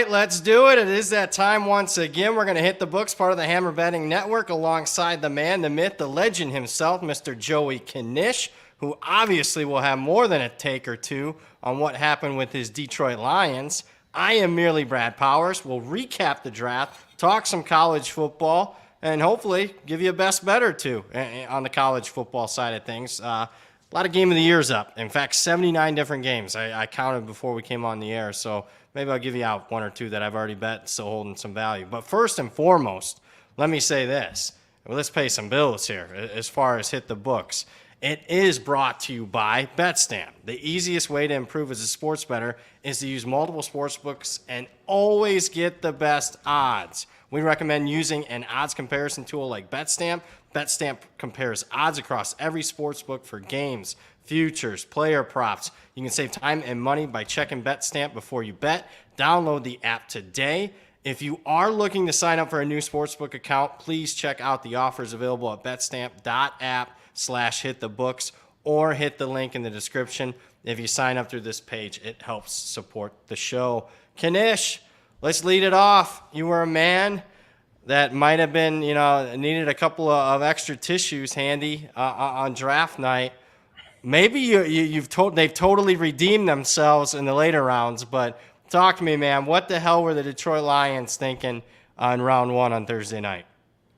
right, let's do it. It is that time once again. We're going to hit the books, part of the Hammer Betting Network, alongside the man, the myth, the legend himself, Mr. Joey Knish, who obviously will have more than a take or two on what happened with his Detroit Lions. I am merely Brad Powers. We'll recap the draft, talk some college football, and hopefully give you a best bet or two on the college football side of things. A lot of game of the years up. In fact, 79 different games. I counted before we came on the air, so maybe I'll give you out one or two that I've already bet, still holding some value. But first and foremost, let me say this. Well, let's pay some bills here as far as hit the books. It is brought to you by BetStamp. The easiest way to improve as a sports bettor is to use multiple sports books and always get the best odds. We recommend using an odds comparison tool like BetStamp. BetStamp compares odds across every sports book for games, futures, player props. You can save time and money by checking BetStamp before you bet. Download the app today. If you are looking to sign up for a new sportsbook account, please check out the offers available at betstamp.app/hitthebooks or hit the link in the description. If you sign up through this page, it helps support the show. Knish, let's lead it off. You were a man that might have been, needed a couple of extra tissues handy on draft night. Maybe they've totally redeemed themselves in the later rounds, but talk to me, man. What the hell were the Detroit Lions thinking on round one on Thursday night?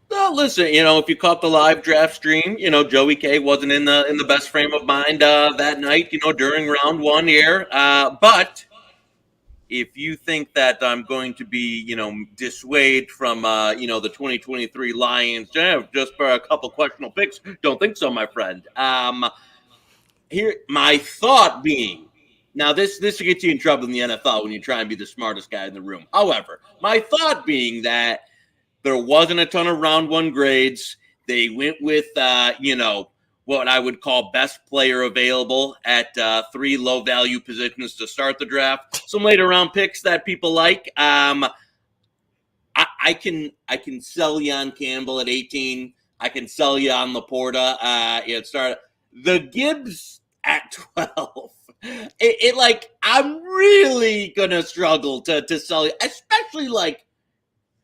Well, listen, if you caught the live draft stream, Joey K wasn't in the best frame of mind that night, during round one here. But if you think that I'm going to be, dissuade from, the 2023 Lions just for a couple questionable picks, don't think so, my friend. Here, my thought being, now this gets you in trouble in the NFL when you try and be the smartest guy in the room. However, my thought being that there wasn't a ton of round one grades. They went with, what I would call best player available at 3 low-value positions to start the draft. Some later-round picks that people like. I can sell you on Campbell at 18. I can sell you on Laporta. The Gibbs at 12. I'm really gonna struggle to sell you, especially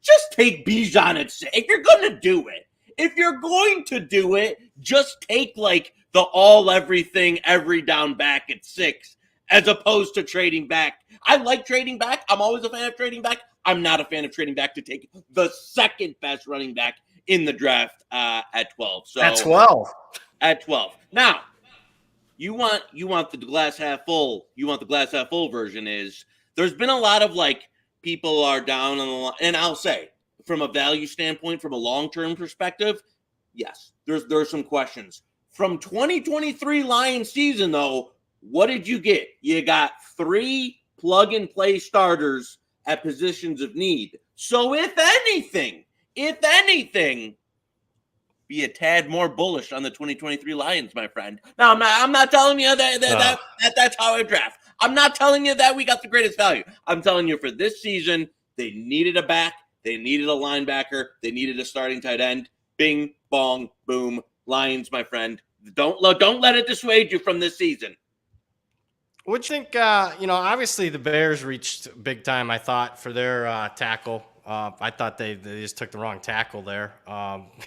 just take Bijan at 6. If you're gonna do it, just take the all everything every down back at 6, as opposed to trading back. I like trading back. I'm always a fan of trading back. I'm not a fan of trading back to take the second best running back in the draft at 12. So at 12. At 12. Now, you want the glass half full. You want the glass half full version is there's been a lot of people are down on the line, and I'll say from a value standpoint, from a long-term perspective, yes, there's some questions. From 2023 Lions season, though, what did you get? You got 3 plug-and-play starters at positions of need. So if anything, be a tad more bullish on the 2023 Lions, my friend. Now, I'm not telling you that's how I draft. I'm not telling you that we got the greatest value. I'm telling you for this season, they needed a back, they needed a linebacker, they needed a starting tight end. Bing, bong, boom. Lions, my friend. Don't let it dissuade you from this season. What do you think, obviously the Bears reached big time, I thought, for their tackle. I thought they just took the wrong tackle there.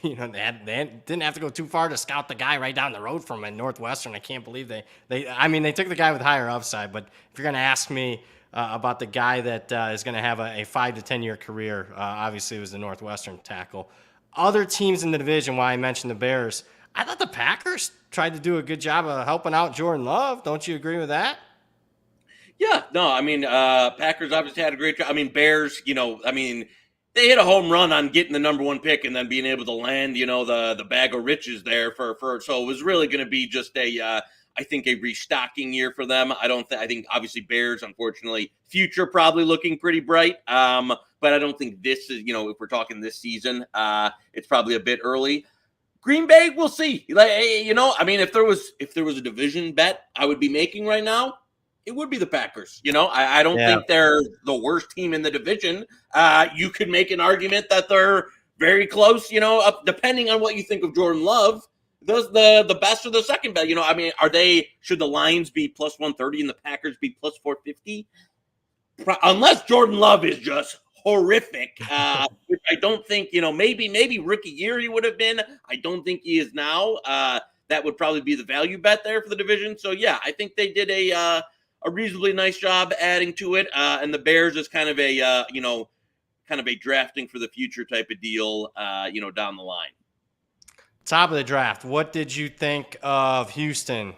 They didn't have to go too far to scout the guy right down the road from him at Northwestern. I can't believe they took the guy with higher upside. But if you're going to ask me about the guy that is going to have a 5 to 10 year career, obviously it was the Northwestern tackle. Other teams in the division, why I mentioned the Bears, I thought the Packers tried to do a good job of helping out Jordan Love. Don't you agree with that? Yeah, no, Packers obviously had a great job. Bears, they hit a home run on getting the number 1 pick and then being able to land, the bag of riches there for so it was really going to be just I think a restocking year for them. I think obviously Bears, unfortunately, future probably looking pretty bright. But I don't think this is, if we're talking this season, it's probably a bit early. Green Bay, we'll see. If there was a division bet I would be making right now, it would be the Packers. I don't think they're the worst team in the division. You could make an argument that they're very close, depending on what you think of Jordan Love. The best or the second best. Should the Lions be plus 130 and the Packers be plus 450? unless Jordan Love is just horrific, which I don't think, maybe rookie year he would have been. I don't think he is now. That would probably be the value bet there for the division. So yeah, I think they did a reasonably nice job adding to it. And the Bears is kind of a kind of a drafting for the future type of deal, down the line. Top of the draft. What did you think of Houston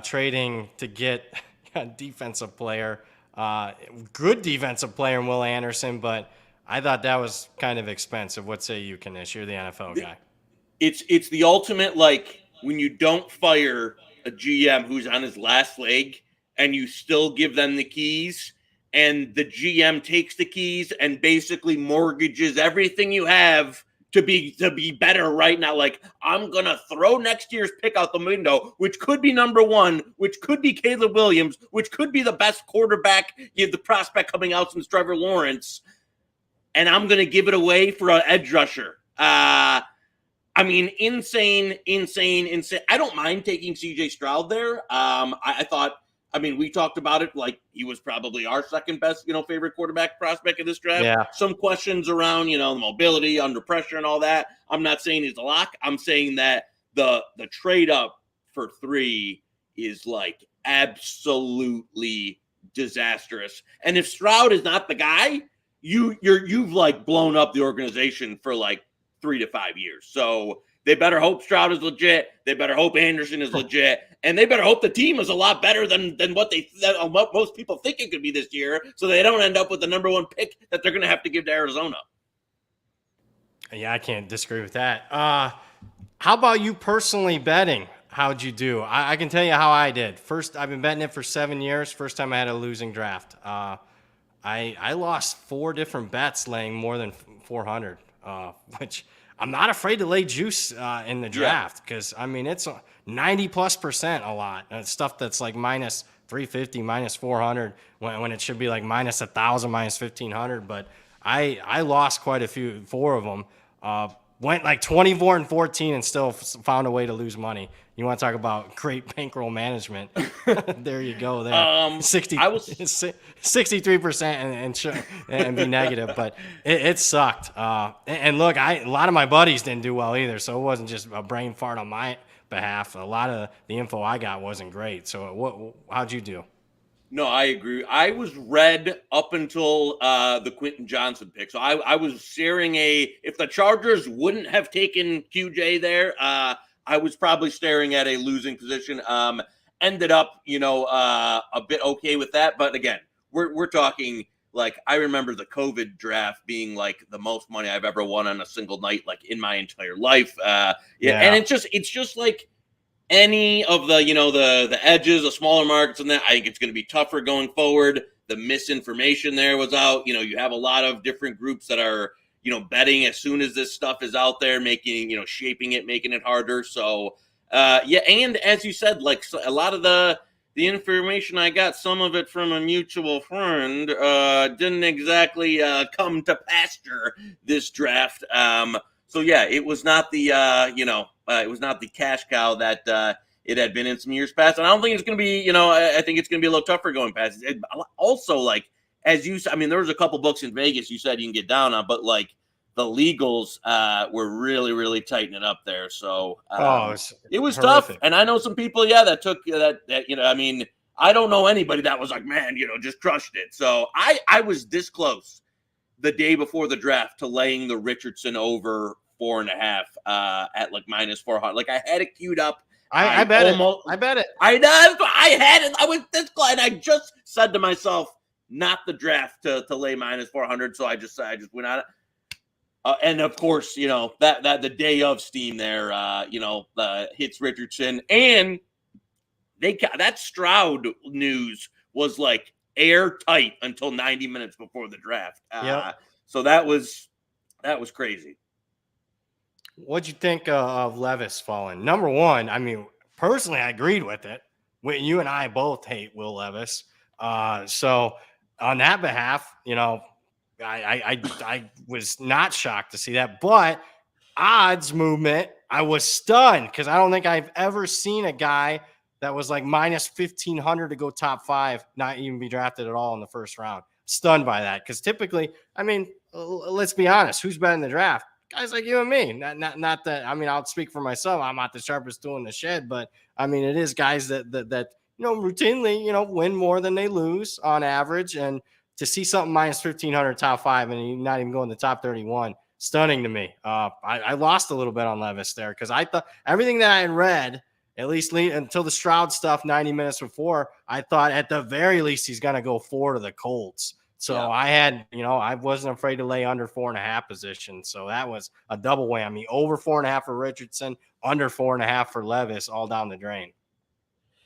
trading to get a defensive player? Good defensive player in Will Anderson, but I thought that was kind of expensive. What say you, Knish? You're the NFL guy. It's the ultimate, like, when you don't fire a GM who's on his last leg and you still give them the keys, and the GM takes the keys and basically mortgages everything you have to be better right now. Like, I'm going to throw next year's pick out the window, which could be number one, which could be Caleb Williams, which could be the best quarterback, the prospect coming out since Trevor Lawrence, and I'm going to give it away for an edge rusher. I mean, insane. I don't mind taking CJ Stroud there. I thought, we talked about it, like he was probably our second best, favorite quarterback prospect of this draft. Yeah. Some questions around, the mobility, under pressure and all that. I'm not saying he's a lock. I'm saying that the trade up for 3 is like absolutely disastrous. And if Stroud is not the guy, you've like blown up the organization for like 3 to 5 years. So they better hope Stroud is legit. They better hope Anderson is legit. And they better hope the team is a lot better than what most people think it could be this year, so they don't end up with the number 1 pick that they're going to have to give to Arizona. Yeah, I can't disagree with that. How about you personally betting? How'd you do? I can tell you how I did. First, I've been betting it for 7 years. First time I had a losing draft. I lost 4 different bets laying more than 400, which I'm not afraid to lay juice in the draft because, it's 90+% a lot. Stuff that's like minus 350, minus 400 when it should be like minus 1,000, minus 1,500. But I lost quite a few, 4 of them. Went like 24-14 and still found a way to lose money. You want to talk about great bankroll management? There you go. There, 63% and be negative, but it sucked. And look, a lot of my buddies didn't do well either, so it wasn't just a brain fart on my behalf. A lot of the info I got wasn't great. So how'd you do? No, I agree. I was red up until the Quentin Johnson pick. So I was sharing if the Chargers wouldn't have taken QJ there, I was probably staring at a losing position. Ended up, a bit okay with that. But again, we're talking, like, I remember the COVID draft being like the most money I've ever won on a single night, like in my entire life. And it's just like any of the, the edges, the smaller markets and that, I think it's going to be tougher going forward. The misinformation there was out. You have a lot of different groups that are, betting as soon as this stuff is out there, making, shaping it, making it harder. So, and as you said, like, so a lot of the information I got, some of it from a mutual friend, didn't exactly come to pasture this draft. So yeah, it was not the it was not the cash cow that it had been in some years past, and I don't think it's going to be. I think it's going to be a little tougher going past. Also, like, as you said, there was a couple books in Vegas you said you can get down on, but like the legals were really, really tightening it up there. So it was tough, and I know some people, that took that. I don't know anybody that was like, man, just crushed it. So I was this close the day before the draft to laying the Richardson over 4.5 at like minus 400. Like, I had it queued up. I bet it. I bet it. I know. I had it. I was this close, and I just said to myself, not the draft to lay minus 400. So I just went on it. And of course, that the day of steam there, hits Richardson, and that Stroud news was like airtight until 90 minutes before the draft. So that was crazy. What'd you think of Levis falling? Number one, personally, I agreed with it. You and I both hate Will Levis. So on that behalf, I was not shocked to see that. But odds movement, I was stunned because I don't think I've ever seen a guy that was like minus 1,500 to go top 5, not even be drafted at all in the first round. stunned by that because typically, I mean, let's be honest, who's betting the draft? Guys like you and me. Not that. I mean, I'll speak for myself. I'm not the sharpest tool in the shed, but I mean, it is guys that routinely win more than they lose on average, and to see something minus 1,500 top 5 and you're not even going the top 31, stunning to me. I lost a little bit on Levis there because I thought everything that I had read, at least until the Stroud stuff 90 minutes before, I thought at the very least he's going to go 4 to the Colts. So yeah. I wasn't afraid to lay under 4.5 position. So that was a double whammy. Over 4.5 for Richardson, under 4.5 for Levis, all down the drain.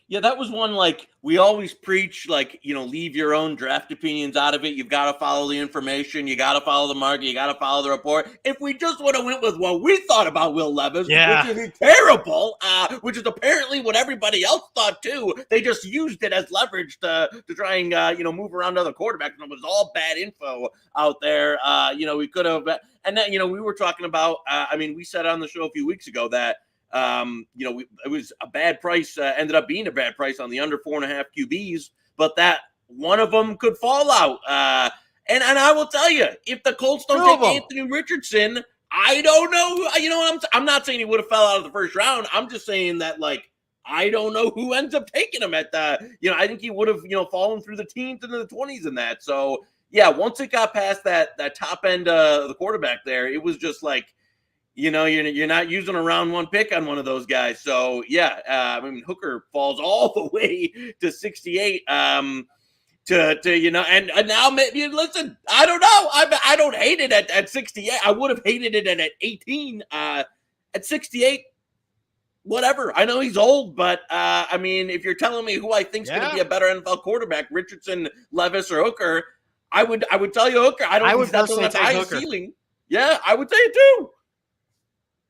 Yeah, that was one, like, we always preach, like, leave your own draft opinions out of it. You've got to follow the information. You got to follow the market. You got to follow the report. If we just would have went with what we thought about Will Levis, which is terrible, which is apparently what everybody else thought too, they just used it as leverage to try and, move around other quarterbacks. And it was all bad info out there. We could have, and then, we were talking about, we said on the show a few weeks ago that, it was a bad price, ended up being a bad price on the under 4.5 QBs, but that one of them could fall out. And I will tell you, if the Colts don't take Anthony Richardson, I don't know. I'm not saying he would have fell out of the first round. I'm just saying that, like, I don't know who ends up taking him at the, I think he would have, fallen through the teens into the 20s in that. So yeah, once it got past that top end of the quarterback there, it was just like, you're not using a round 1 pick on one of those guys. So yeah, Hooker falls all the way to 68. And now maybe, listen, I don't know. I don't hate it at 68. I would have hated it at 18. At 68, whatever. I know he's old, but if you're telling me who I think is going to be a better NFL quarterback, Richardson, Levis, or Hooker, I would tell you Hooker. I would personally take Hooker. Ceiling. Yeah, I would say it too.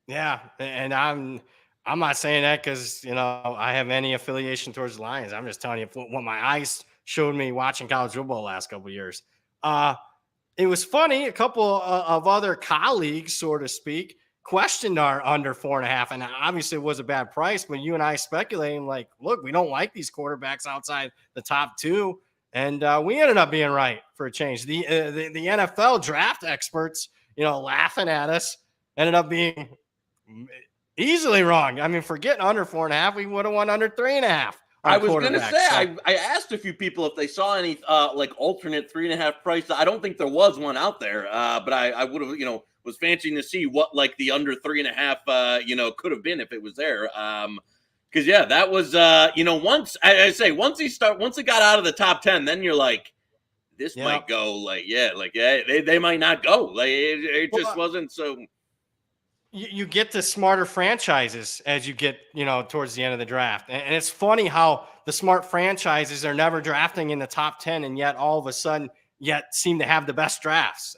Yeah, and I'm not saying that because I have any affiliation towards the Lions. I'm just telling you what my eyes showed me watching college football the last couple of years. It was funny. A couple of other colleagues, so to speak, questioned our under 4.5, and obviously it was a bad price. But you and I speculating, like, look, we don't like these quarterbacks outside the top 2, and we ended up being right for a change. The NFL draft experts, laughing at us, ended up being easily wrong. For getting under 4.5, we would have won under 3.5. I was going to say, I asked a few people if they saw any like alternate 3.5 price. I don't think there was one out there, but I would have, was fancying to see what like the under 3.5, could have been if it was there. Because yeah, that was once once it got out of the top 10, then you're like, this might go they might not go. Like it just wasn't so. You get to smarter franchises as you get, towards the end of the draft. And it's funny how the smart franchises are never drafting in the top 10 and yet all of a sudden seem to have the best drafts.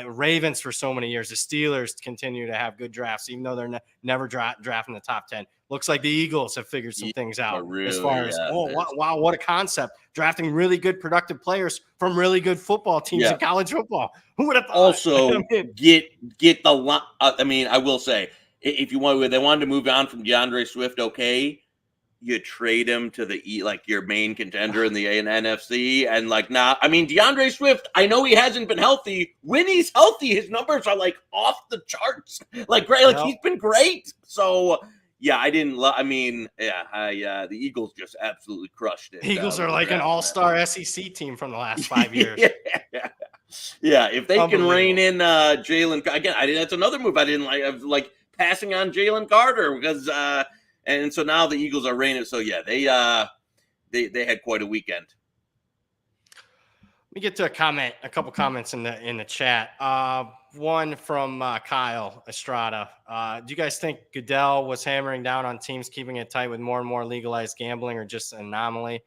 Ravens for so many years. The Steelers continue to have good drafts, even though they're never drafting the top 10. Looks like the Eagles have figured some things out as far as, wow, what a concept. Drafting really good, productive players from really good football teams in college football. Who would have thought? Also, get the lot. I will say, if they wanted to move on from DeAndre Swift, okay, you trade him to your main contender in the NFC, and DeAndre Swift. I know he hasn't been healthy. When he's healthy, his numbers are off the charts. He's been great. So. Yeah, I didn't. The Eagles just absolutely crushed it. Eagles are like an all-star SEC team from the last 5 years. Yeah. If they can rein in Jalen again, that's another move I didn't like. Of passing on Jalen Carter because, and so now the Eagles are reigning. So yeah, they had quite a weekend. Let me get to a couple comments in the chat. One from Kyle Estrada. Do you guys think Goodell was hammering down on teams keeping it tight with more and more legalized gambling, or just an anomaly?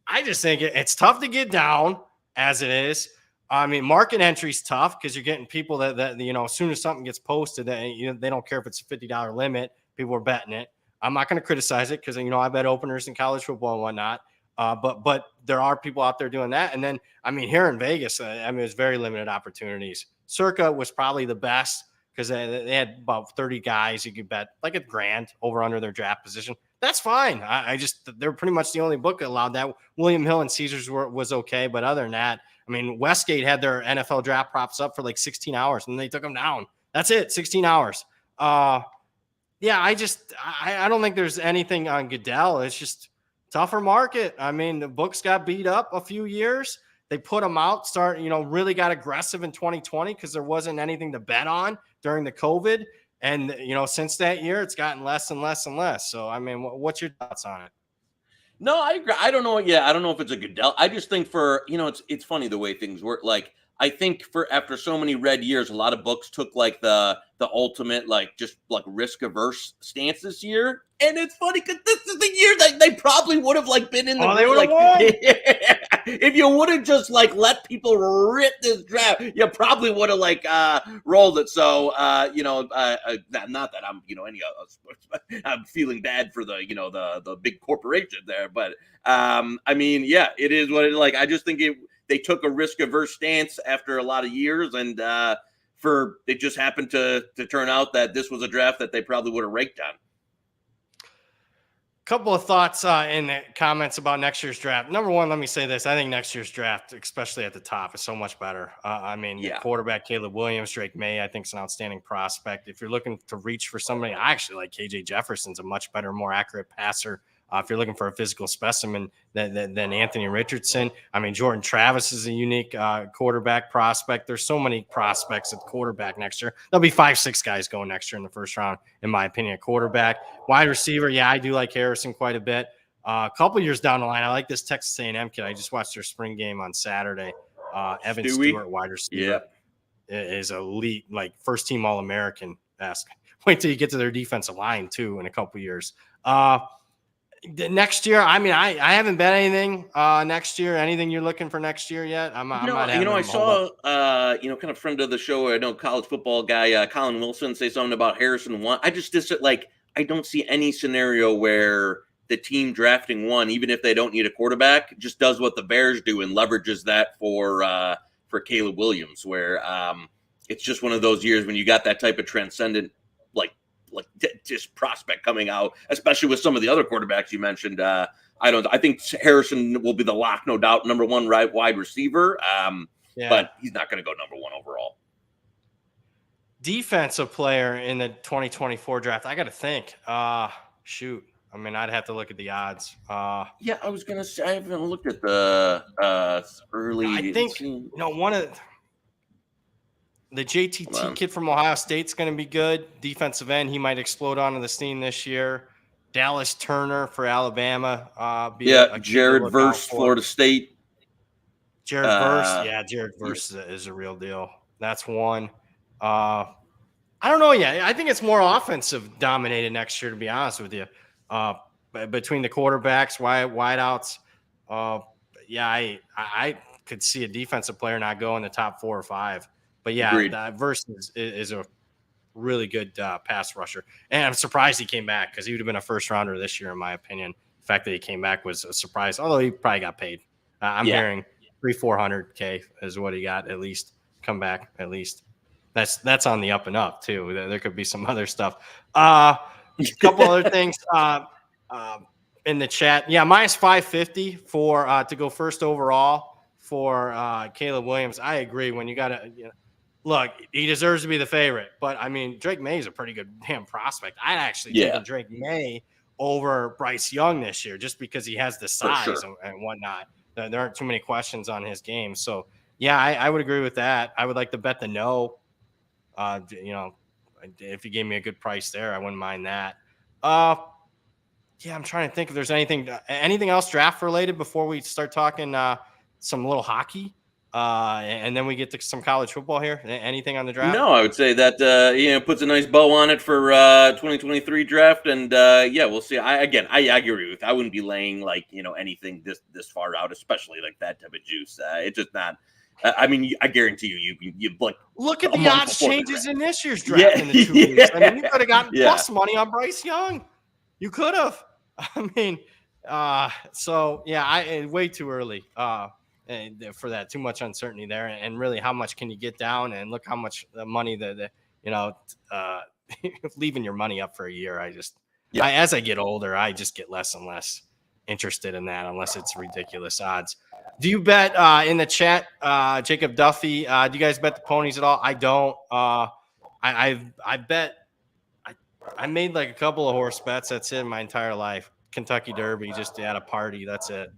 I just think it's tough to get down as it is. Market entry's tough because you're getting people that as soon as something gets posted, that they don't care if it's a $50 limit. People are betting it. I'm not going to criticize it because I bet openers in college football and whatnot. But there are people out there doing that. And then, here in Vegas, there's very limited opportunities. Circa was probably the best because they had about 30 guys you could bet like $1,000 over under their draft position. That's fine. They're pretty much the only book that allowed that. William Hill and Caesars was okay. But other than that, I mean, Westgate had their NFL draft props up for like 16 hours and they took them down. That's it, 16 hours. Yeah, I don't think there's anything on Goodell. It's just tougher market. I mean, the books got beat up a few years. They put them out, really got aggressive in 2020 because there wasn't anything to bet on during the COVID. And, since that year, it's gotten less and less and less. So, I mean, what's your thoughts on it? No, I agree. I don't know. Yeah, I don't know if it's a Goodell. I just think it's funny the way things work. Like, I think after so many red years, a lot of books took like the ultimate just risk averse stance this year, and it's funny because this is the year that they probably would have been in the. They would have won. If you would have just let people rip this draft, you probably would have rolled it. So not that I'm any I'm feeling bad for the big corporation there, but I mean, yeah, it is what it is. I just think they took a risk-averse stance after a lot of years, and it just happened to turn out that this was a draft that they probably would have raked on. Couple of thoughts in the comments about next year's draft. Number one, let me say this. I think next year's draft, especially at the top, is so much better. Quarterback Caleb Williams, Drake May, I think is an outstanding prospect. If you're looking to reach for somebody, I actually like KJ Jefferson's a much better, more accurate passer. If you're looking for a physical specimen than Anthony Richardson, I mean, Jordan Travis is a unique quarterback prospect. There's so many prospects at quarterback next year. There'll be 5-6 guys going next year in the first round, in my opinion, at quarterback. Wide receiver, yeah, I do like Harrison quite a bit. A couple years down the line, I like this Texas A&M kid. I just watched their spring game on Saturday. Evan Stewart, wide receiver, is elite, first-team All-American. Wait till you get to their defensive line, too, in a couple years. Next year, I mean, I haven't bet anything next year. Anything you're looking for next year yet? I saw kind of friend of the show, I know college football guy Colin Wilson say something about Harrison 1. I just I don't see any scenario where the team drafting 1, even if they don't need a quarterback, just does what the Bears do and leverages that for Caleb Williams, where it's just one of those years when you got that type of transcendent just prospect coming out, especially with some of the other quarterbacks you mentioned. I think Harrison will be the lock, no doubt, number 1 wide receiver. But he's not going to go number 1 overall. Defensive player in the 2024 draft. I got to think. Shoot. I mean, I'd have to look at the odds. I was going to say, I haven't looked at the early. I think, one of the JTT kid from Ohio State's going to be good. Defensive end, he might explode onto the scene this year. Dallas Turner for Alabama. Jared Verse, Florida State. Jared Verse is a real deal. That's one. I don't know yet. I think it's more offensive dominated next year, to be honest with you. Between the quarterbacks, wideouts. I could see a defensive player not go in the top 4 or 5. But Verse is a really good pass rusher. And I'm surprised he came back because he would have been a first rounder this year, in my opinion. The fact that he came back was a surprise, although he probably got paid. I'm hearing $300,000-$400,000 is what he got, at least. Come back, at least. That's on the up and up, too. There could be some other stuff. A couple other things in the chat. Yeah, minus 550 to go first overall for Caleb Williams. I agree. When you got to look, he deserves to be the favorite. But, I mean, Drake May is a pretty good damn prospect. I'd actually take Drake May over Bryce Young this year just because he has the size and whatnot. There aren't too many questions on his game. So, yeah, I would agree with that. I would like to bet the no. If you gave me a good price there, I wouldn't mind that. I'm trying to think if there's anything else draft related before we start talking some little hockey. And then we get to some college football here. Anything on the draft? No, I would say that puts a nice bow on it for 2023 draft, and we'll see. I agree with. I wouldn't be laying anything this far out, especially like that type of juice. It's just not. I mean, I guarantee you look at the odds changes in this year's draft in the 2 weeks. I mean, you could have gotten plus money on Bryce Young. You could have. I mean, way too early. For that, too much uncertainty there, and really, how much can you get down? And look how much money leaving your money up for a year. As I get older, I just get less and less interested in that, unless it's ridiculous odds. Do you bet in the chat, Jacob Duffy? Do you guys bet the ponies at all? I don't. I bet. I made like a couple of horse bets. That's it in my entire life. Kentucky Derby, just at a party. That's it.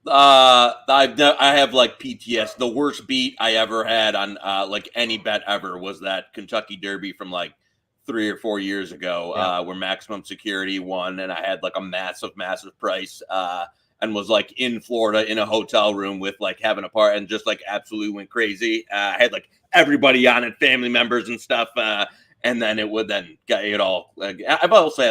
I have like PTS. The worst beat I ever had on like any bet ever was that Kentucky Derby from like 3 or 4 years ago, where Maximum Security won, and I had like a massive price, and was like in Florida in a hotel room with like having a party and just like absolutely went crazy. I had like everybody on it, family members and stuff, and then it would then get it all. I've also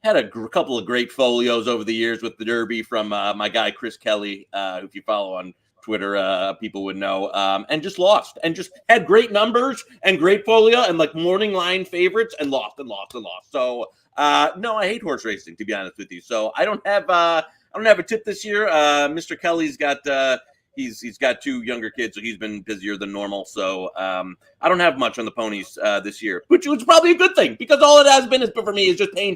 had a couple of great folios over the years with the Derby from my guy Chris Kelly, who if you follow on Twitter, people would know, and just lost and just had great numbers and great folio and like morning line favorites and lost. So no, I hate horse racing, to be honest with you. So I don't have a tip this year. Mr. Kelly's got he's got 2 younger kids, so he's been busier than normal. So I don't have much on the ponies this year, which was probably a good thing because all it has been for me is just pain.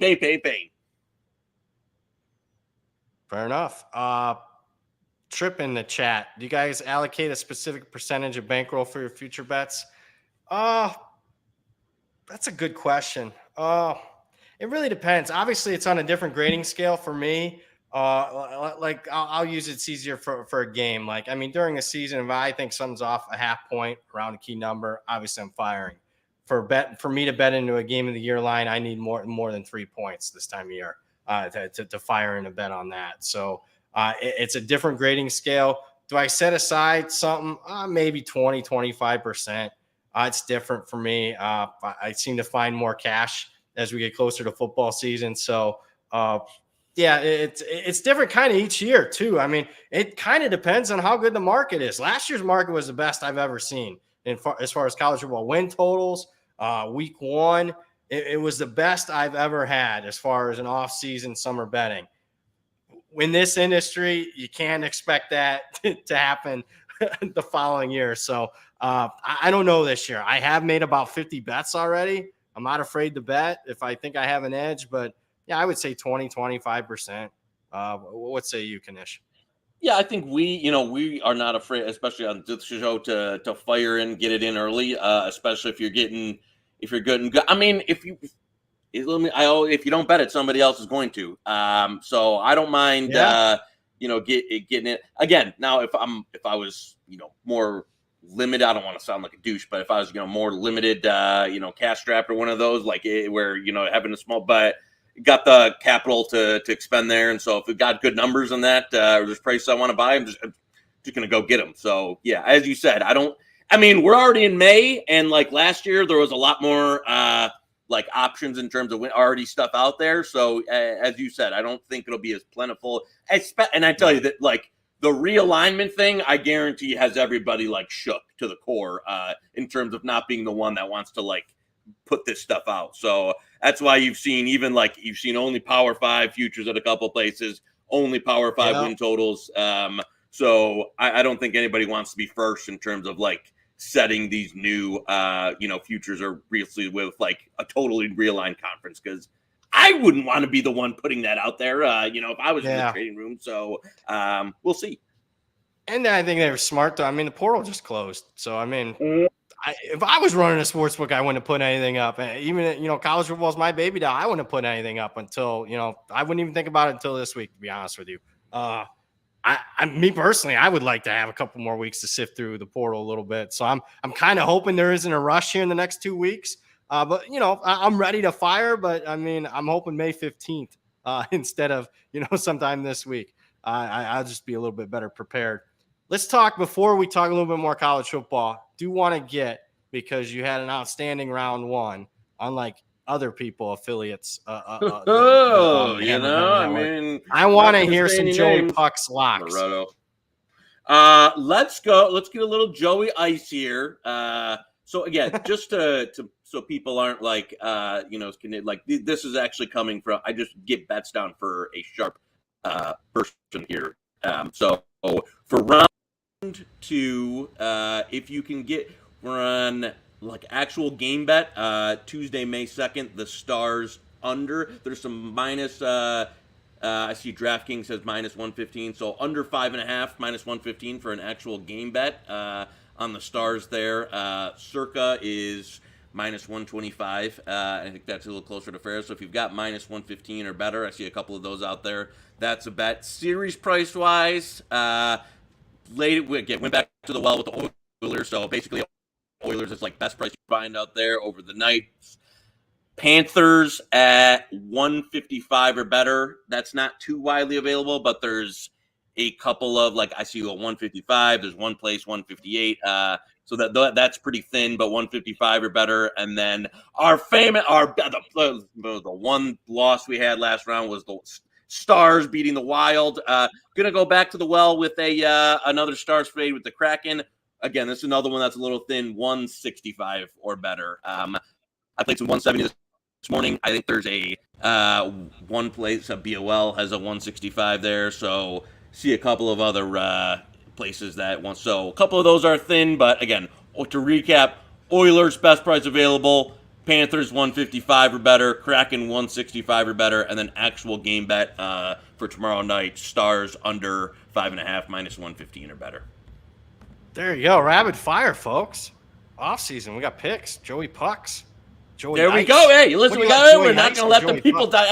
Fair enough. Trip in the chat. Do you guys allocate a specific percentage of bankroll for your future bets? That's a good question. It really depends. Obviously, it's on a different grading scale for me. Like I'll use it's easier for a game. Like, I mean, during a season, if I think something's off a half point around a key number, obviously I'm firing. For me to bet into a game of the year line, I need more than 3 points this time of year to fire in a bet on that. So it's a different grading scale. Do I set aside something? Maybe 20-25%. It's different for me. I seem to find more cash as we get closer to football season. So yeah, it's different kind of each year too. I mean, it kind of depends on how good the market is. Last year's market was the best I've ever seen as far as college football win totals. Week 1, it was the best I've ever had as far as an off-season summer betting. In this industry, you can't expect that to happen the following year. So I don't know this year. I have made about 50 bets already. I'm not afraid to bet if I think I have an edge, but yeah, I would say 20-25%. What say you, Knish? Yeah, I think we are not afraid, especially on this show, to fire and get it in early, especially if you're getting good. I mean, if you don't bet it, somebody else is going to. So I don't mind, getting it again. Now, if I was, more limited, I don't want to sound like a douche, but if I was, more limited, cash strapped or one of those, like where, having a small, but got the capital to expend there. And so if we've got good numbers on that, or there's prices I want to buy, I'm just going to go get them. So yeah, as you said, we're already in May, and like last year, there was a lot more, like options in terms of already stuff out there. So as you said, I don't think it'll be as plentiful. And I tell you that like the realignment thing, I guarantee has everybody like shook to the core in terms of not being the one that wants to like put this stuff out. So that's why you've seen only Power 5 futures at a couple places, only Power 5 win totals. So I don't think anybody wants to be first in terms of like setting these new, futures or recently with like a totally realigned conference, because I wouldn't want to be the one putting that out there, if I was in the trading room. So we'll see. And I think they were smart, though. I mean, the portal just closed. So, I mean, if I was running a sports book, I wouldn't have put anything up. Even, college football is my baby now. I wouldn't have put anything up until, I wouldn't even think about it until this week, to be honest with you. Me personally, I would like to have a couple more weeks to sift through the portal a little bit. So I'm kind of hoping there isn't a rush here in the next 2 weeks. But I'm ready to fire. But I mean, I'm hoping May 15th instead of sometime this week. I'll just be a little bit better prepared. Let's talk before we talk a little bit more college football. Do want to get, because you had an outstanding round 1, unlike other people, affiliates. I want to hear some Joey Puck's locks. Let's go. Let's get a little Joey ice here. So again, just so people aren't like, this is actually coming from. I just get bets down for a sharp person here. So for round 2, if you can get, we're on like actual game bet, Tuesday, May 2nd, the Stars under. There's some minus I see DraftKings says minus 115, so under 5.5, minus 115 for an actual game bet on the Stars there. Circa is minus 125. I think that's a little closer to fair. So if you've got minus 115 or better, I see a couple of those out there. That's a bet. Series price wise, went back to the well with the Oilers. So basically, Oilers is like best price you find out there over the night. Panthers at 155 or better. That's not too widely available, but there's a couple of, like, I see a 155. There's one place 158. So that's pretty thin, but 155 or better. And then the one loss we had last round was the Stars beating the Wild. Gonna go back to the well with another Stars fade with the Kraken. Again, this is another one that's a little thin, 165 or better. I played some 170 this morning. I think there's a one place, a BOL has a 165 there. So see a couple of other places that want. So a couple of those are thin, but again, to recap, Oilers best price available, Panthers 155 or better, Kraken 165 or better, and then actual game bet for tomorrow night, Stars under 5.5, minus 115 or better. There you go, rapid fire, folks. Off season, we got picks, Joey Pucks. Joey there Knish. we go. Hey, listen, we're not going to let the people die.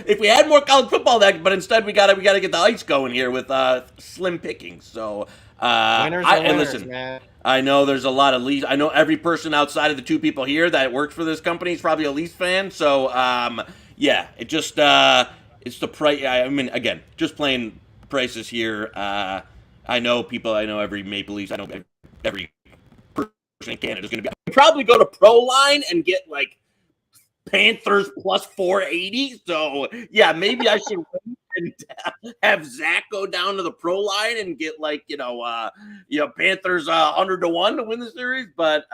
If we had more college football, but instead we got to get the ice going here with slim pickings. So, winners, man. I know there's a lot of Leafs. I know every person outside of the two people here that works for this company is probably a Leafs fan. So, yeah, it just it's the price. I mean, again, just playing prices here. I know every Maple Leafs. I know every in Canada is going to be probably go to Pro Line and get like Panthers plus 480. So yeah, maybe I should wait and have Zach go down to the Pro Line and get like Panthers 100-1 to win the series. But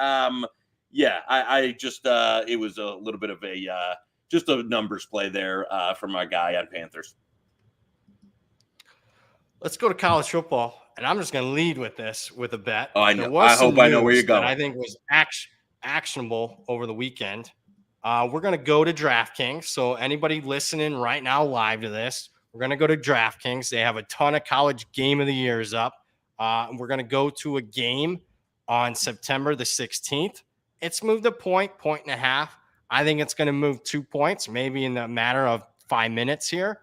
yeah, I just it was a little bit of a just a numbers play there from my guy on Panthers. Let's go to college football. And I'm just going to lead with this with a bet. Oh, I know. I hope I know where you're going. I think was actionable over the weekend. We're going to go to DraftKings. So anybody listening right now live to this, we're going to go to DraftKings. They have a ton of college game of the years up. We're going to go to a game on September the 16th. It's moved a point and a half. I think it's going to move 2 points, maybe in the matter of 5 minutes here.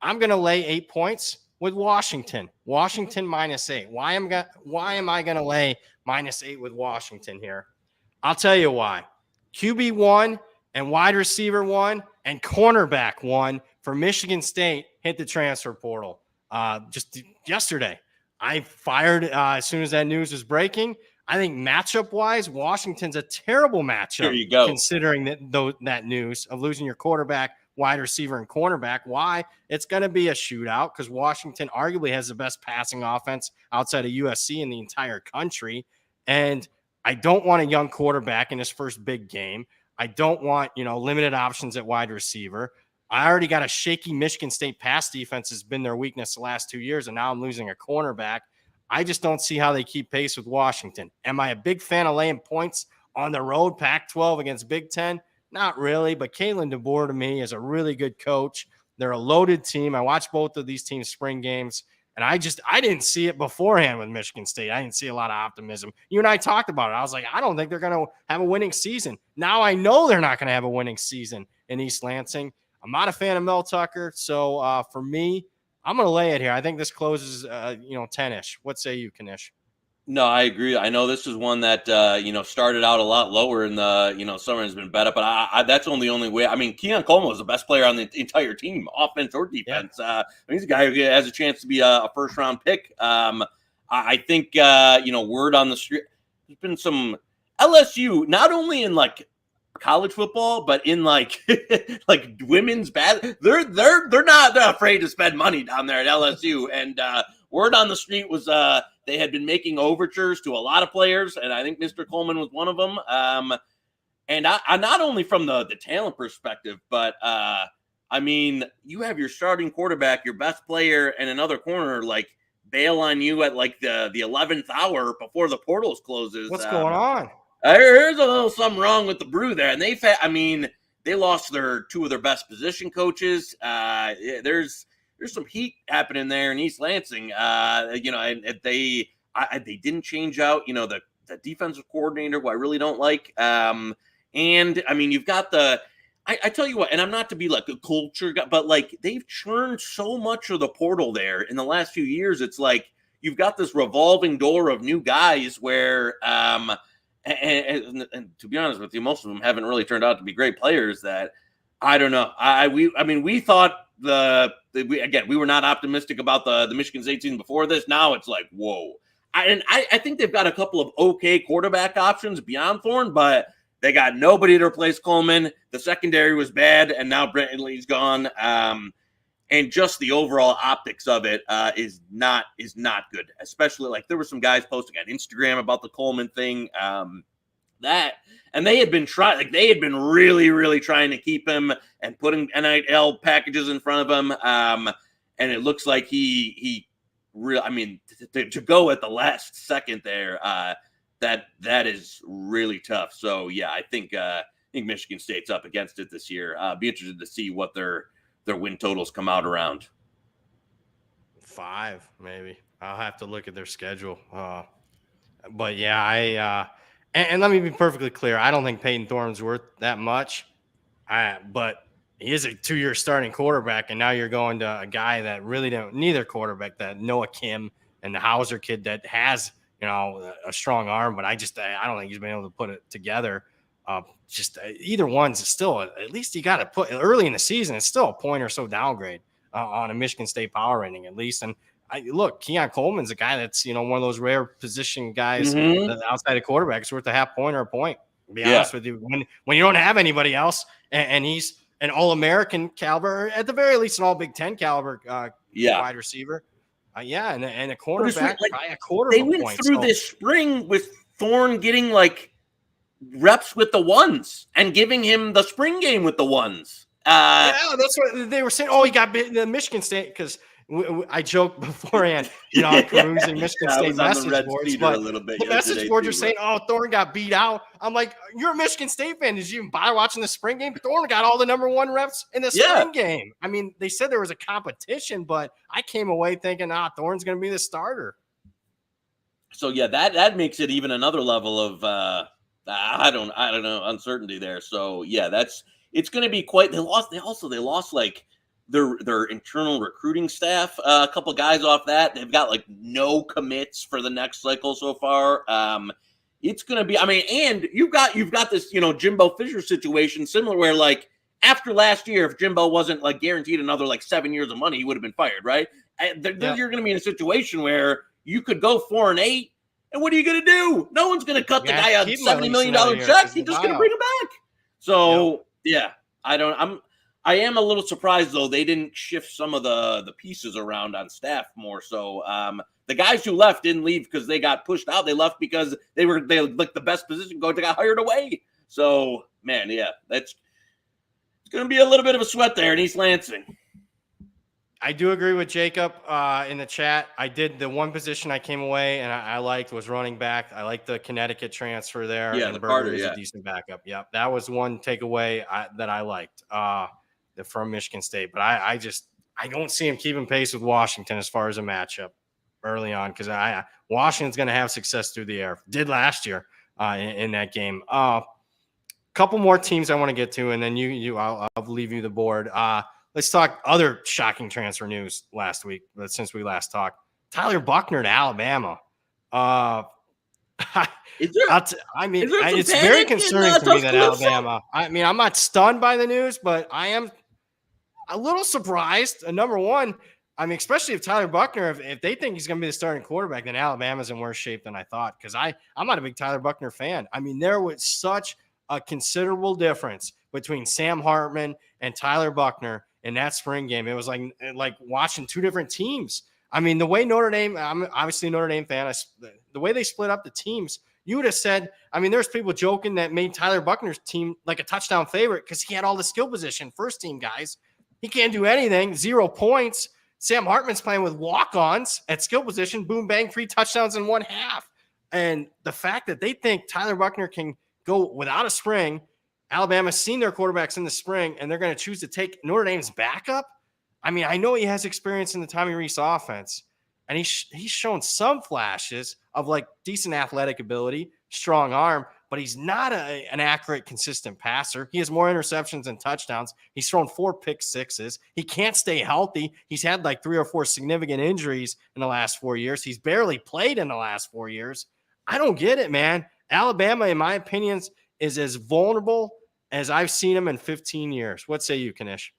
I'm going to lay 8 points with Washington. Washington -8. Why am I going to lay -8 with Washington here? I'll tell you why. QB 1 and wide receiver 1 and cornerback 1 for Michigan State hit the transfer portal just yesterday. I fired as soon as that news was breaking. I think matchup-wise, Washington's a terrible matchup. There you go. Considering that news of losing your quarterback, wide receiver, and cornerback. Why? It's going to be a shootout because Washington arguably has the best passing offense outside of USC in the entire country. And I don't want a young quarterback in his first big game. I don't want, limited options at wide receiver. I already got a shaky Michigan State pass defense has been their weakness the last 2 years, and now I'm losing a cornerback. I just don't see how they keep pace with Washington. Am I a big fan of laying points on the road, Pac-12 against Big Ten? Not really, but Kalen DeBoer to me is a really good coach. They're a loaded team. I watched both of these teams' spring games, and I didn't see it beforehand with Michigan State. I didn't see a lot of optimism. You and I talked about it. I was like, I don't think they're going to have a winning season. Now I know they're not going to have a winning season in East Lansing. I'm not a fan of Mel Tucker, so for me, I'm going to lay it here. I think this closes, 10-ish. What say you, Knish? No, I agree. I know this is one that started out a lot lower in the summer and has been better, but that's only the only way. I mean, Keon Coleman was the best player on the entire team, offense or defense. Yeah. He's a guy who has a chance to be a first round pick. I think word on the street. There's been some LSU, not only in like college football, but in like women's bad. They're not afraid to spend money down there at LSU, and word on the street was they had been making overtures to a lot of players, and I think Mr. Coleman was one of them. And I not only from the talent perspective, but I mean, you have your starting quarterback, your best player, and another corner like bail on you at like the 11th hour before the portals closes. What's going on? There's a little something wrong with the brew there, and they lost two of their best position coaches. There's there's some heat happening there in East Lansing. And they didn't change out, the defensive coordinator, who I really don't like. And I mean, you've got I tell you what, and I'm not to be like a culture guy, but like they've churned so much of the portal there in the last few years. It's like you've got this revolving door of new guys where, and to be honest with you, most of them haven't really turned out to be great players. That I don't know. We thought we were not optimistic about the Michigan State season before this. Now it's like, whoa. I think they've got a couple of okay quarterback options beyond Thorne, but they got nobody to replace Coleman. The secondary was bad, and now Brentley's gone. And just the overall optics of it is not good. Especially like there were some guys posting on Instagram about the Coleman thing. And they had been really, really trying to keep him and putting NIL packages in front of him. And it looks like he to go at the last second there, that is really tough. So yeah, I think Michigan State's up against it this year. Be interested to see what their win totals come out around. 5, maybe. I'll have to look at their schedule. But yeah, and let me be perfectly clear. I don't think Peyton Thorne's worth that much. But he is a 2-year starting quarterback, and now you're going to a guy that really neither quarterback, that Noah Kim and the Hauser kid that has, a strong arm, but I don't think he's been able to put it together. Either one's still, at least you got to put early in the season. It's still a point or so downgrade on a Michigan State power rating at least. And Keon Coleman's a guy that's, one of those rare position guys outside of quarterbacks worth a half point or a point. To be honest with you, when you don't have anybody else, and he's an All-American caliber, or at the very least an All Big Ten caliber wide receiver. And a cornerback, probably a quarter. They went through this spring with Thorne getting like reps with the ones and giving him the spring game with the ones. That's what they were saying. Oh, he got the Michigan State because I joked beforehand, perusing Michigan State message boards, but the message boards are saying, "Oh, Thorne got beat out." I'm like, "You're a Michigan State fan. Did you even bother watching the spring game?" Thorne got all the number 1 reps in the spring game. I mean, they said there was a competition, but I came away thinking, Thorne's going to be the starter. So yeah, that makes it even another level of I don't know, uncertainty there. So yeah, it's going to be quite. They lost like their internal recruiting staff, a couple guys off that. They've got like no commits for the next cycle so far. It's going to be, and you've got this, Jimbo Fisher situation similar where like after last year, if Jimbo wasn't like guaranteed another like 7 years of money, he would have been fired. Right. You're going to be in a situation where you could go 4-8. And what are you going to do? No one's going to cut the guy a $70 million check. He's just going to bring him back. So I am a little surprised, though, they didn't shift some of the pieces around on staff more. So the guys who left didn't leave because they got pushed out. They left because they like the best position coach. They got hired away. So, man, it's going to be a little bit of a sweat there in East Lansing. I do agree with Jacob in the chat. I did the one position I came away and I liked was running back. I liked the Connecticut transfer there. Yeah, and the Carter is a decent backup. Yep, that was one takeaway that I liked from Michigan State. But I don't see him keeping pace with Washington as far as a matchup early on because Washington's going to have success through the air. Did last year in that game. Couple more teams I want to get to, and then I'll leave you the board. Let's talk other shocking transfer news last week since we last talked. Tyler Buckner to Alabama. It's very concerning to me that Alabama. I'm not stunned by the news, but I am a little surprised. Number one, especially if Tyler Buckner, if they think he's going to be the starting quarterback, then Alabama's in worse shape than I thought because I'm not a big Tyler Buckner fan. There was such a considerable difference between Sam Hartman and Tyler Buckner in that spring game. It was like watching two different teams. The way Notre Dame, I'm obviously a Notre Dame fan, the way they split up the teams, you would have said, there's people joking that made Tyler Buckner's team like a touchdown favorite because he had all the skill position first team guys. He can't do anything, 0 points. Sam Hartman's playing with walk-ons at skill position, boom, bang, 3 touchdowns in 1 half. And the fact that they think Tyler Buckner can go without a spring, Alabama's seen their quarterbacks in the spring, and they're going to choose to take Notre Dame's backup. I mean, I know he has experience in the Tommy Rees offense, and he's shown some flashes of like decent athletic ability, strong arm, but he's not an accurate, consistent passer. He has more interceptions than touchdowns. He's thrown 4 pick sixes. He can't stay healthy. He's had like 3 or 4 significant injuries in the last 4 years. He's barely played in the last 4 years. I don't get it, man. Alabama, in my opinion, is as vulnerable as I've seen him in 15 years. What say you, Knish?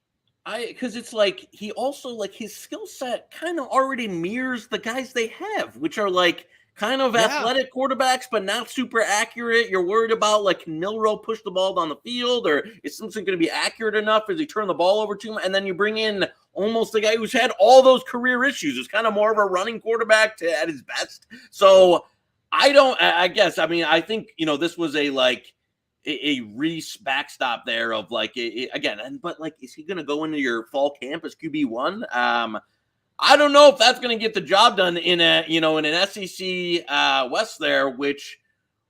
Because it's like he also like his skill set kind of already mirrors the guys they have, which are like kind of athletic quarterbacks, but not super accurate. You're worried about like, can Milroe push the ball down the field, or is something going to be accurate enough as he turn the ball over too much? And then you bring in almost a guy who's had all those career issues. It's kind of more of a running quarterback at his best. So I guess, I mean, I think, this was a Reese backstop there of like, but like, is he going to go into your fall camp as QB1? I don't know if that's going to get the job done in an SEC West there, which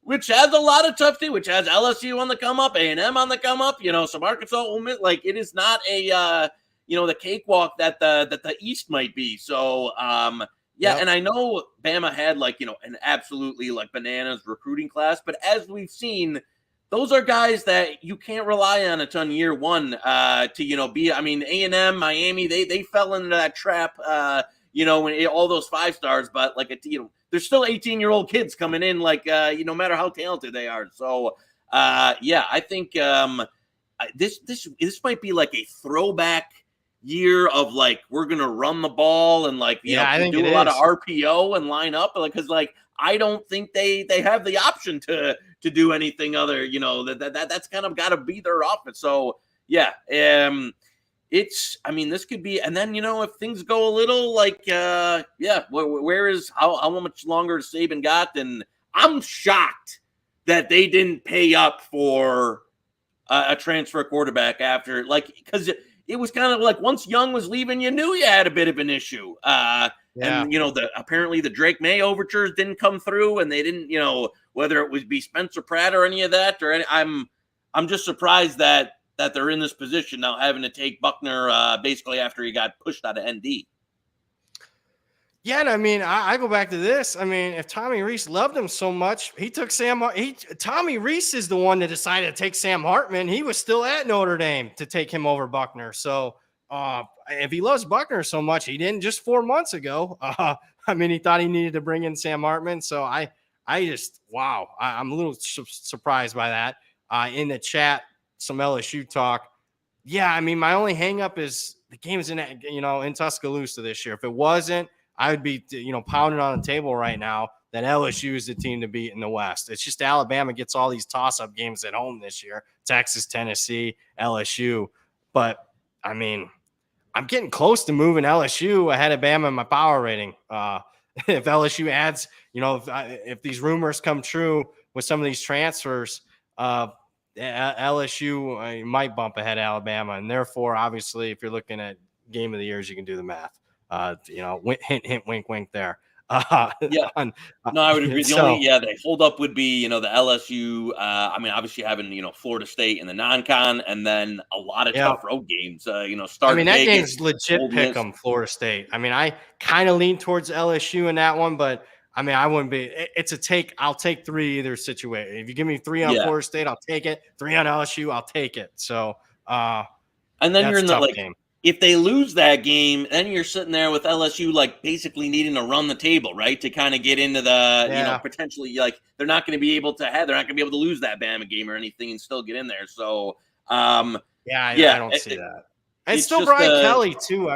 has a lot of tough teams, which has LSU on the come up, A&M on the come up, some Arkansas, Ole Miss. Like, it is not a the cakewalk that the East might be. So yeah, and I know Bama had an absolutely bananas recruiting class, but as we've seen, those are guys that you can't rely on a ton year one to be. I mean, A&M, Miami, they fell into that trap. When all those 5 stars, but there's still 18-year-old kids coming in. No matter how talented they are. So I think this might be like a throwback year of we're gonna run the ball and I think do a lot of RPO and line up because I don't think they have the option to do anything other, that's kind of got to be their offense. So yeah, this could be, and then if things go a little where is how much longer Saban got? And I'm shocked that they didn't pay up for a transfer quarterback after because it was kind of once Young was leaving, you knew you had a bit of an issue. And apparently the Drake May overtures didn't come through, and they didn't, whether it would be Spencer Pratt or any of that, I'm just surprised that they're in this position now, having to take Buckner basically after he got pushed out of ND. Yeah, and I mean, I go back to this. I mean, if Tommy Rees loved him so much, he took Tommy Rees is the one that decided to take Sam Hartman. He was still at Notre Dame to take him over Buckner. So if he loves Buckner so much, he didn't just 4 months ago. He thought he needed to bring in Sam Hartman. So I'm a little surprised by that. In the chat, some LSU talk. Yeah, I mean, my only hang up is the game is in Tuscaloosa this year. If it wasn't, I would be, pounding on the table right now that LSU is the team to beat in the West. It's just Alabama gets all these toss-up games at home this year. Texas, Tennessee, LSU. But, I mean, I'm getting close to moving LSU ahead of Bama in my power rating. If LSU adds, if these rumors come true with some of these transfers, LSU might bump ahead of Alabama. And therefore, obviously, if you're looking at game of the years, you can do the math. Hint, hint, wink, wink there. I would agree. The holdup would be, the LSU. Obviously having, Florida State in the non-con, and then a lot of tough road games. Start. That game's legit pick 'em, Florida State. I kind of lean towards LSU in that one, but I wouldn't be. It's a take. I'll take 3 either situation. If you give me 3 on Florida State, I'll take it. 3 on LSU, I'll take it. So, and then you're in the game. If they lose that game, then you're sitting there with LSU basically needing to run the table, right? To kind of get into the, potentially they're not going to be able to lose that Bama game or anything and still get in there. So, I don't see that. And still Brian Kelly too.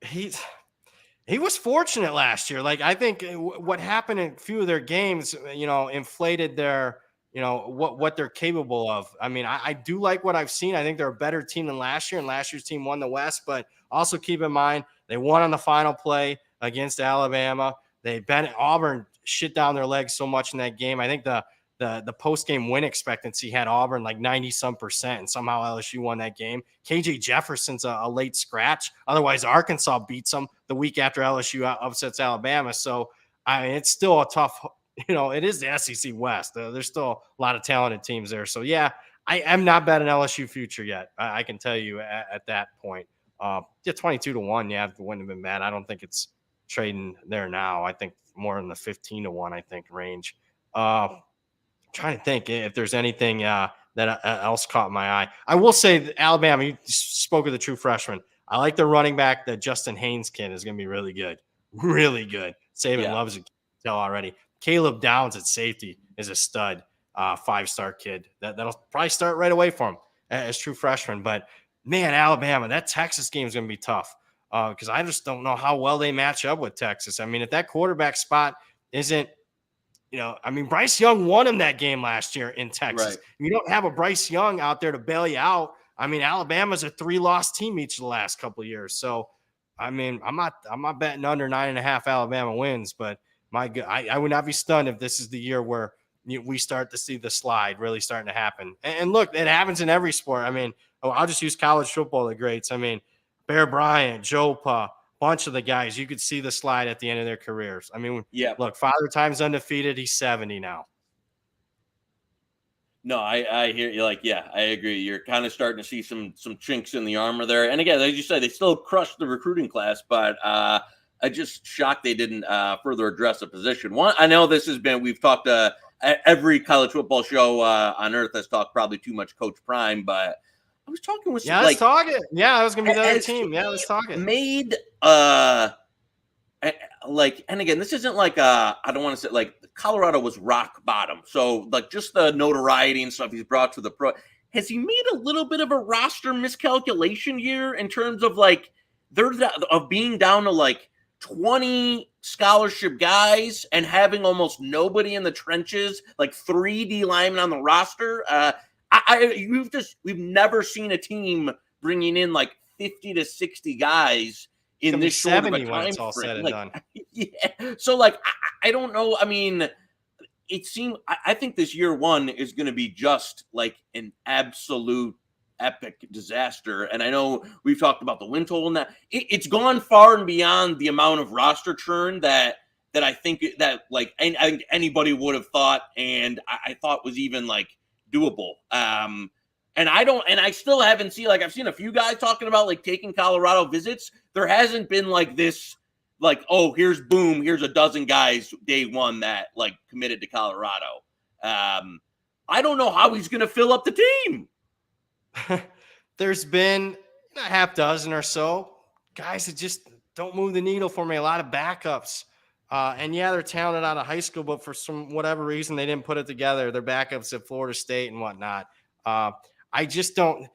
He was fortunate last year. I think what happened in a few of their games, inflated their, what they're capable of. I do like what I've seen. I think they're a better team than last year, and last year's team won the West. But also keep in mind, they won on the final play against Alabama. Auburn shit down their legs so much in that game. I think the post-game win expectancy had Auburn 90-some%, and somehow LSU won that game. KJ Jefferson's a late scratch. Otherwise, Arkansas beats them the week after LSU upsets Alabama. So, it's still a tough – it is the SEC West. There's still a lot of talented teams there. So, yeah, I am not betting LSU future yet. I can tell you at that point. Yeah, 22-1. Yeah, it wouldn't have been bad. I don't think it's trading there now. I think more in the 15-1, I think, range. Trying to think if there's anything that else caught my eye. I will say that Alabama, you spoke of the true freshman. I like the running back, the Justin Haynes kid is going to be really good. Really good. Saban loves it. Tell already. Caleb Downs at safety is a stud, 5-star kid. That'll probably start right away for him as true freshman. But, man, Alabama, that Texas game is going to be tough because I just don't know how well they match up with Texas. I mean, if that quarterback spot isn't, Bryce Young won him that game last year in Texas. Right. You don't have a Bryce Young out there to bail you out. I mean, Alabama's a 3-loss team each of the last couple of years. So, I mean, I'm not betting under 9.5 Alabama wins, but I would not be stunned if this is the year where we start to see the slide really starting to happen. And look, it happens in every sport. I mean, I'll just use college football, the greats. I mean, Bear Bryant, Joe Pa, bunch of the guys, you could see the slide at the end of their careers. I mean, look, Father Time's undefeated. He's 70 now. No, I hear you. I agree. You're kind of starting to see some chinks in the armor there. And again, as you said, they still crushed the recruiting class, but I just shocked they didn't further address a position. One, I know we've talked every college football show on earth has talked probably too much Coach Prime, but I was talking with let's talk it. Yeah, I was gonna be the other team. Yeah, let's talk it. Made and again, this isn't I don't want to say Colorado was rock bottom. So just the notoriety and stuff he's brought to the pro. Has he made a little bit of a roster miscalculation here in terms of of being down to 20 scholarship guys and having almost nobody in the trenches, 3 D linemen on the roster? We've never seen a team bringing in 50 to 60 guys in this short of a time when it's all said and done. Yeah. So I don't know. I mean, I think this year one is going to be just an absolute epic disaster. And I know we've talked about the win total and that it's gone far and beyond the amount of roster churn that I think that I think anybody would have thought, and I thought was even doable. And I still haven't seen, I've seen a few guys talking about taking Colorado visits. There hasn't been this, here's a dozen guys day one that committed to Colorado. I don't know how he's going to fill up the team. There's been a half dozen or so guys that just don't move the needle for me. A lot of backups. And yeah, they're talented out of high school, but for some whatever reason, they didn't put it together. They're backups at Florida State and whatnot. I just don't.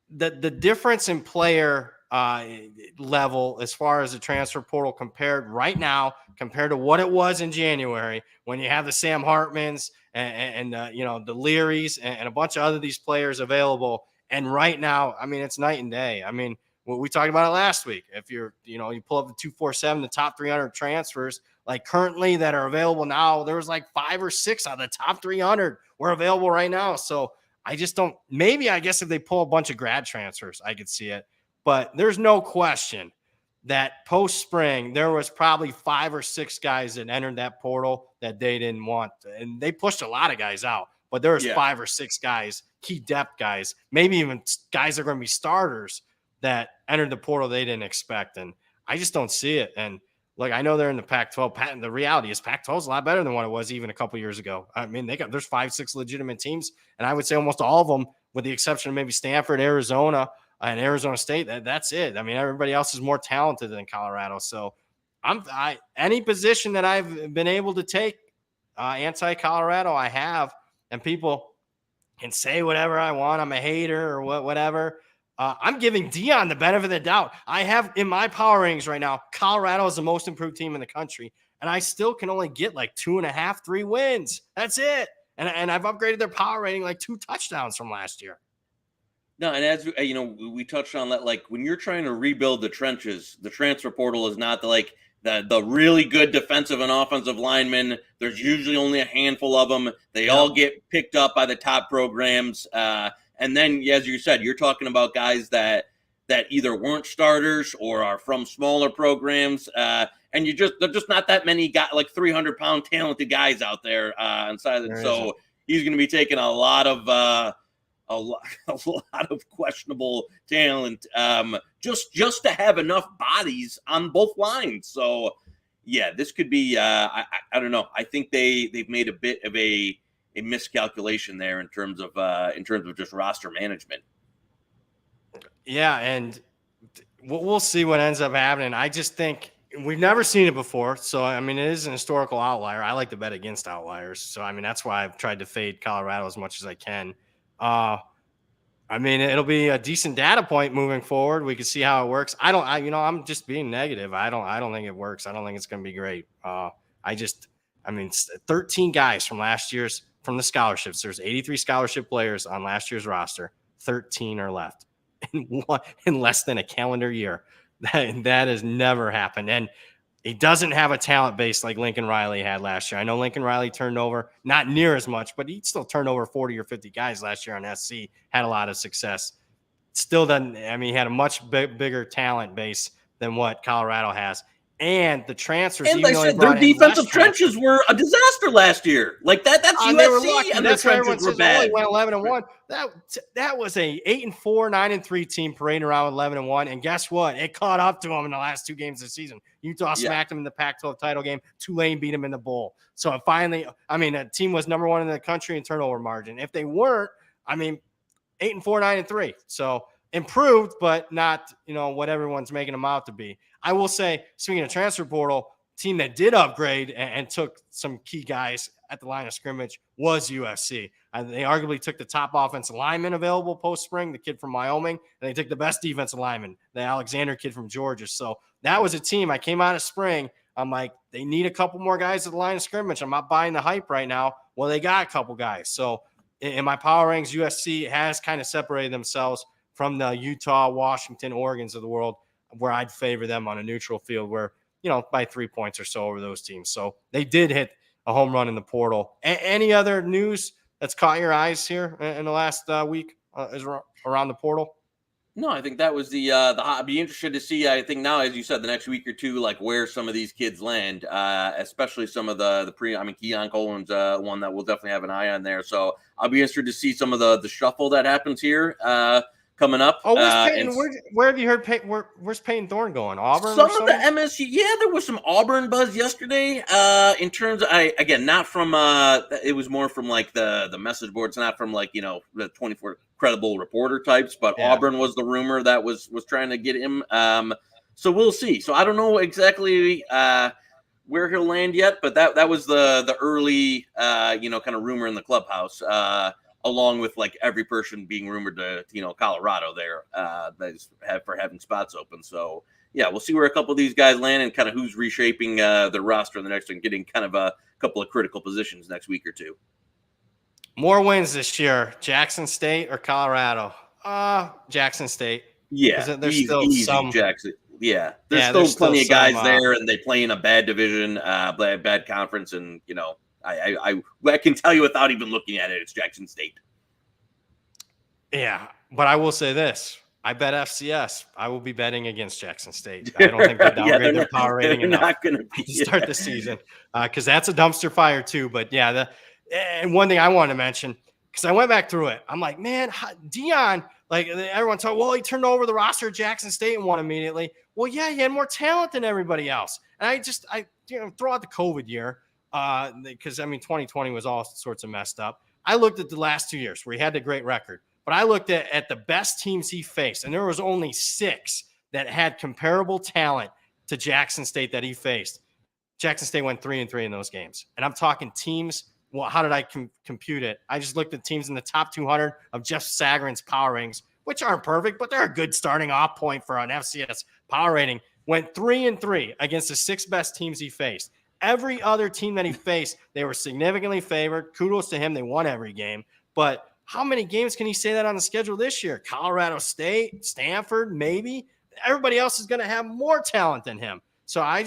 The difference in player level as far as the transfer portal compared to what it was in January when you have the Sam Hartmans and the Learys and a bunch of these players available. And right now, I mean, it's night and day. I mean, we talked about it last week. If you pull up the 247, the top 300 transfers, currently that are available now, there was 5 or 6 out of the top 300 were available right now. So I just don't, maybe I guess if they pull a bunch of grad transfers, I could see it. But there's no question that post-spring, there was probably 5 or 6 guys that entered that portal that they didn't want. And they pushed a lot of guys out. But there was 5 or 6 guys, key depth guys, maybe even guys that are going to be starters that entered the portal they didn't expect. And I just don't see it. And look, I know they're in the Pac-12. The reality is Pac-12 is a lot better than what it was even a couple years ago. I mean, there's 5, 6 legitimate teams, and I would say almost all of them, with the exception of maybe Stanford, Arizona, and Arizona State. That's it. I mean, everybody else is more talented than Colorado. So any position that I've been able to take anti-Colorado, I have, and people can say whatever I want. I'm a hater or whatever. I'm giving Dion the benefit of the doubt. I have in my power ratings right now, Colorado is the most improved team in the country, and I still can only get 2.5, 3 wins. That's it. And I've upgraded their power rating 2 touchdowns from last year. No, and as we touched on that, when you're trying to rebuild the trenches, the transfer portal is not the really good defensive and offensive linemen. There's usually only a handful of them. They all get picked up by the top programs. And then, as you said, you're talking about guys that either weren't starters or are from smaller programs. And there's just not that many guys, 300-pound talented guys out there inside of it. So he's going to be taking a lot of a lot, a lot of questionable talent, just to have enough bodies on both lines. So, yeah, this could be. I don't know. I think they've made a bit of a miscalculation there in terms of just roster management. Yeah, and we'll see what ends up happening. I just think we've never seen it before. So, I mean, it is an historical outlier. I like to bet against outliers. So, I mean, that's why I've tried to fade Colorado as much as I can. I mean, it'll be a decent data point moving forward. We can see how it works. I'm just being negative. I don't think it works. I don't think it's going to be great. I mean, 13 guys from from the scholarships. There's 83 scholarship players on last year's roster. 13 are left in less than a calendar year. That has never happened. And he doesn't have a talent base like Lincoln Riley had last year. I know Lincoln Riley turned over not near as much, but he still turned over 40 or 50 guys last year on SC, had a lot of success. Still doesn't, I mean, he had a much bigger talent base than what Colorado has. And the transfers, and like I said, their defensive trenches were a disaster last year. Like that's USC, and their trenches were bad. Went 11-1. That was a 8-4, 9-3 team parading around with 11-1. And guess what? It caught up to them in the last 2 games of the season. Utah smacked them in the Pac-12 title game. Tulane beat them in the bowl. So finally, I mean, a team was number 1 in the country in turnover margin. If they weren't, I mean, 8-4, 9-3. So improved, but not, what everyone's making them out to be. I will say, speaking of transfer portal, team that did upgrade and took some key guys at the line of scrimmage was USC. They arguably took the top offensive lineman available post-spring, the kid from Wyoming, and they took the best defensive lineman, the Alexander kid from Georgia. So that was a team. I came out of spring. I'm like, they need a couple more guys at the line of scrimmage. I'm not buying the hype right now. Well, they got a couple guys. So in my power ranks, USC has kind of separated themselves from the Utah, Washington, Oregons of the world, where I'd favor them on a neutral field where, by 3 points or so over those teams. So they did hit a home run in the portal. Any other news that's caught your eyes here in the last week is around the portal? No, I think that was I'd be interested to see, I think now, as you said, the next week or two, like where some of these kids land, especially some of Keon Coleman's one that we'll definitely have an eye on there. So I'll be interested to see some of the shuffle that happens here. Coming up. Oh, where have you heard where's Peyton Thorne going? Auburn? Some of the MSU. Yeah, there was some Auburn buzz yesterday. In terms of, not from it was more from like the message boards, not from like, the 24 credible reporter types, but yeah. Auburn was the rumor that was trying to get him. So we'll see. So I don't know exactly where he'll land yet, but that was the early kind of rumor in the clubhouse. Along with like every person being rumored to, Colorado there for having spots open. So yeah, we'll see where a couple of these guys land and kind of who's reshaping the roster in the next and getting kind of a couple of critical positions next week or two. More wins this year, Jackson State or Colorado? Jackson State. Yeah, there's still some Jackson. Yeah, there's plenty of guys there, and they play in a bad division, bad conference, and I can tell you without even looking at it, it's Jackson State. Yeah, but I will say this. I bet FCS. I will be betting against Jackson State. I don't think they downgrade their power rating enough not gonna be, to start the season because that's a dumpster fire too. But yeah, and one thing I want to mention, because I went back through it. I'm like, man, Dion, like everyone talked, well, he turned over the roster at Jackson State and won immediately. Well, yeah, he had more talent than everybody else. And I throw out the COVID year. Because 2020 was all sorts of messed up. I looked at the last 2 years where he had the great record, but I looked at the best teams he faced, and there was only 6 that had comparable talent to Jackson State that he faced. Jackson State went 3-3 in those games, and I'm talking teams. Well, how did I compute it? I just looked at teams in the top 200 of Jeff Sagarin's power ratings, which aren't perfect, but they're a good starting off point for an FCS power rating. Went 3-3 against the 6 best teams he faced. Every other team that he faced, they were significantly favored. Kudos to him. They won every game. But how many games can he say that on the schedule this year? Colorado State, Stanford, maybe. Everybody else is going to have more talent than him. So I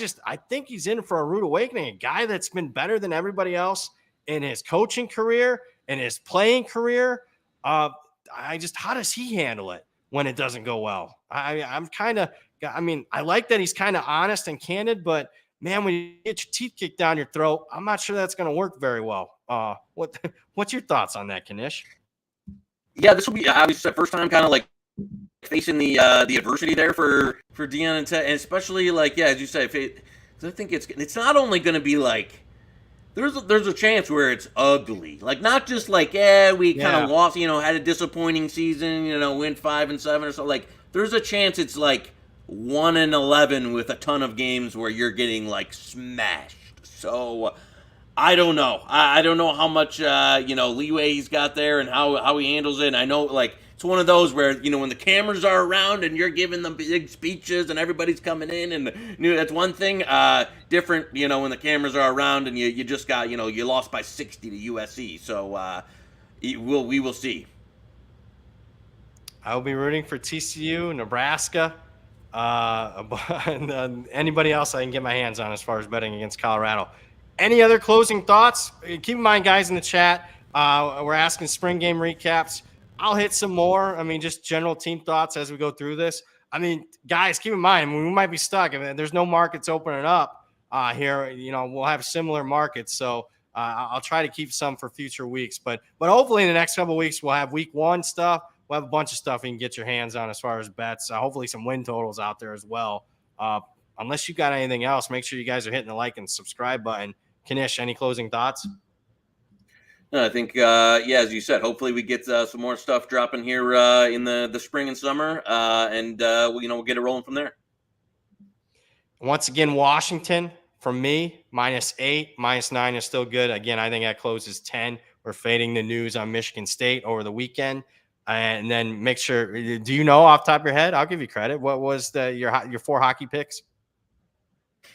think he's in for a rude awakening. A guy that's been better than everybody else in his coaching career, in his playing career. How does he handle it when it doesn't go well? I like that he's kind of honest and candid, but man, when you get your teeth kicked down your throat, I'm not sure that's going to work very well. What's your thoughts on that, Knish? Yeah, this will be obviously the first time kind of like facing the adversity there for Dion and Ted, and especially like as you said, I think it's not only going to be like there's a chance where it's ugly, like not just like we kind of lost, had a disappointing season, went 5-7 or so. Like there's a chance it's like 1-11 with a ton of games where you're getting like smashed. So I don't know. I don't know how much leeway he's got there and how he handles it. And I know like it's one of those where when the cameras are around and you're giving them big speeches and everybody's coming in and that's one thing. Different when the cameras are around and you just got you lost by 60 to USC. So we will see. I'll be rooting for TCU, Nebraska, and anybody else I can get my hands on as far as betting against Colorado. Any other closing thoughts? Keep in mind, guys, in the chat, we're asking spring game recaps. I'll hit some more. I mean, just general team thoughts as we go through this. I mean, guys, keep in mind, we might be stuck. I mean, there's no markets opening up here. We'll have similar markets. So I'll try to keep some for future weeks. But hopefully in the next couple of weeks, we'll have week one stuff. We'll have a bunch of stuff you can get your hands on as far as bets. Hopefully some win totals out there as well. Unless you got anything else, make sure you guys are hitting the like and subscribe button. Knish, any closing thoughts? No, I think, as you said, hopefully we get some more stuff dropping here in the spring and summer, and we'll get it rolling from there. Once again, Washington from me -8, -9 is still good. Again, I think that closes 10. We're fading the news on Michigan State over the weekend, and then make sure. Do you know off the top of your head? I'll give you credit. What was your 4 hockey picks?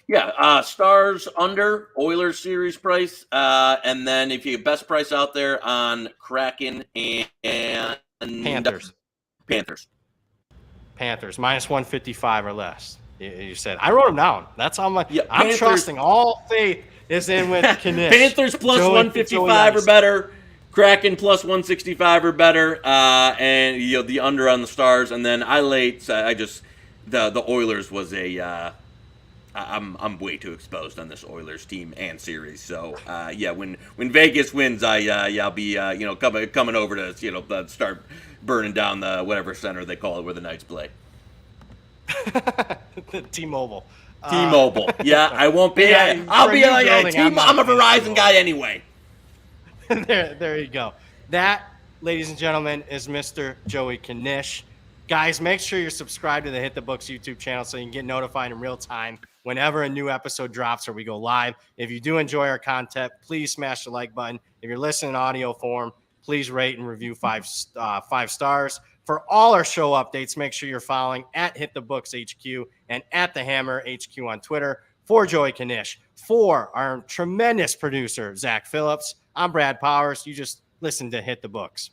Yeah, Stars under, Oilers series price, and then if you get best price out there on Kraken and Panthers. -155 or less. You said. I wrote them down. That's how much. Yeah, I'm trusting. All faith is in with Knish. Panthers plus 155 or better. Kraken plus 165 or better, and the under on the Stars, and then the Oilers was a. I'm way too exposed on this Oilers team and series. So when Vegas wins, I'll be coming over to start burning down the whatever center they call it where the Knights play. T-Mobile. T-Mobile. Yeah, I won't be. I'll be like I'm a Verizon guy anyway. There you go. That, ladies and gentlemen, is Mr. Joey Knish. Guys, make sure you're subscribed to the Hit the Books YouTube channel so you can get notified in real time whenever a new episode drops or we go live. If you do enjoy our content, please smash the like button. If you're listening in audio form, please rate and review 5 stars. For all our show updates, make sure you're following at Hit the Books HQ and at the Hammer HQ on Twitter. For Joey Knish, for our tremendous producer, Zach Phillips, I'm Brad Powers. You just listened to Hit the Books.